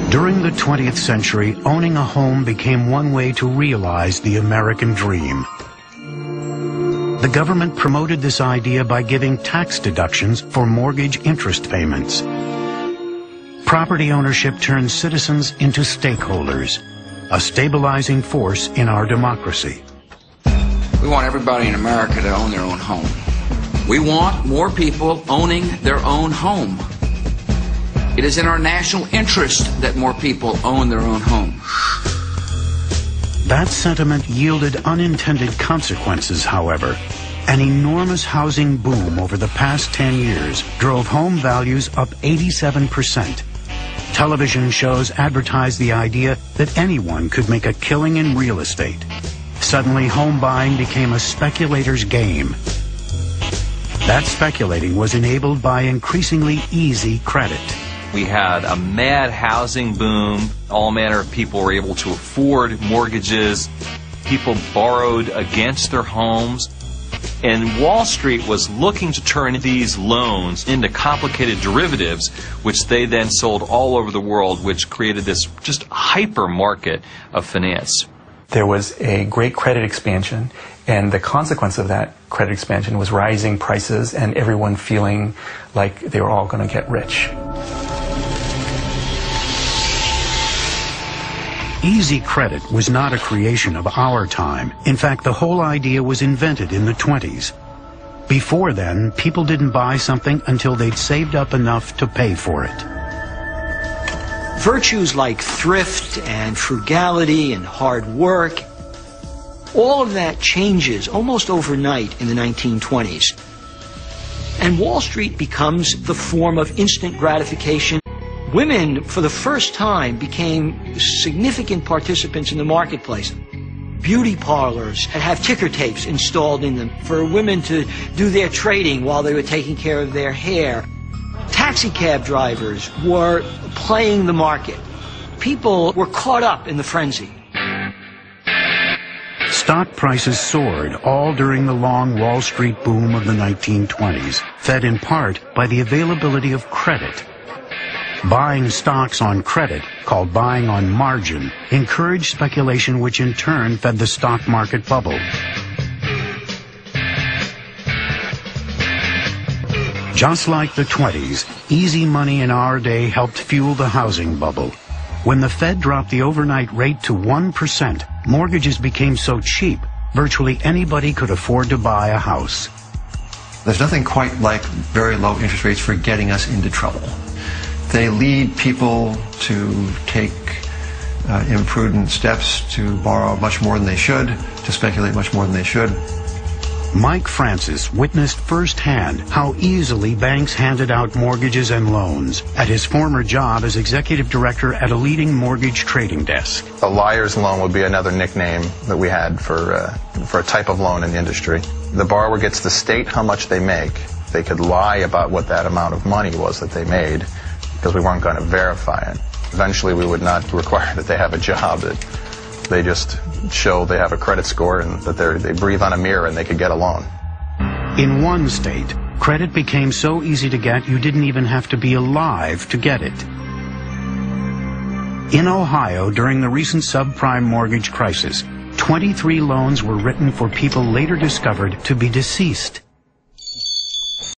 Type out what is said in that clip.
During the 20th century, owning a home became one way to realize the American dream. The government promoted this idea by giving tax deductions for mortgage interest payments. Property ownership turned citizens into stakeholders, a stabilizing force in our democracy. We want everybody in America to own their own home. We want more people owning their own home. It is in our national interest that more people own their own home. That sentiment yielded unintended consequences, however. An enormous housing boom over the past 10 years drove home values up 87%. Television shows advertised the idea that anyone could make a killing in real estate. Suddenly, home buying became a speculator's game. That speculating was enabled by increasingly easy credit. We had a mad housing boom. All manner of people were able to afford mortgages. People borrowed against their homes. And Wall Street was looking to turn these loans into complicated derivatives, which they then sold all over the world, which created this just hyper market of finance. There was a great credit expansion, and the consequence of that credit expansion was rising prices and everyone feeling like they were all going to get rich. Easy credit was not a creation of our time. In fact, the whole idea was invented in the 20s. Before then, people didn't buy something until they'd saved up enough to pay for it. Virtues like thrift and frugality and hard work, all of that changes almost overnight in the 1920s. And Wall Street becomes the form of instant gratification. Women, for the first time, became significant participants in the marketplace. Beauty parlors have ticker tapes installed in them for women to do their trading while they were taking care of their hair. Taxi cab drivers were playing the market. People were caught up in the frenzy. Stock prices soared all during the long Wall Street boom of the 1920s, fed in part by the availability of credit. Buying stocks on credit, called buying on margin, encouraged speculation, which in turn fed the stock market bubble. Just like the 20s, easy money in our day helped fuel the housing bubble. When the Fed dropped the overnight rate to 1%, mortgages became so cheap, virtually anybody could afford to buy a house. There's nothing quite like very low interest rates for getting us into trouble. They lead people to take imprudent steps, to borrow much more than they should, to speculate much more than they should. Mike Francis witnessed firsthand how easily banks handed out mortgages and loans at his former job as executive director at a leading mortgage trading desk. A liar's loan would be another nickname that we had for a type of loan in the industry. The borrower gets to state how much they make. They could lie about what that amount of money was that they made, because we weren't going to verify it. Eventually, we would not require that they have a job, that they just show they have a credit score and that they breathe on a mirror and they could get a loan. In one state, credit became so easy to get you didn't even have to be alive to get it. In Ohio, during the recent subprime mortgage crisis, 23 loans were written for people later discovered to be deceased.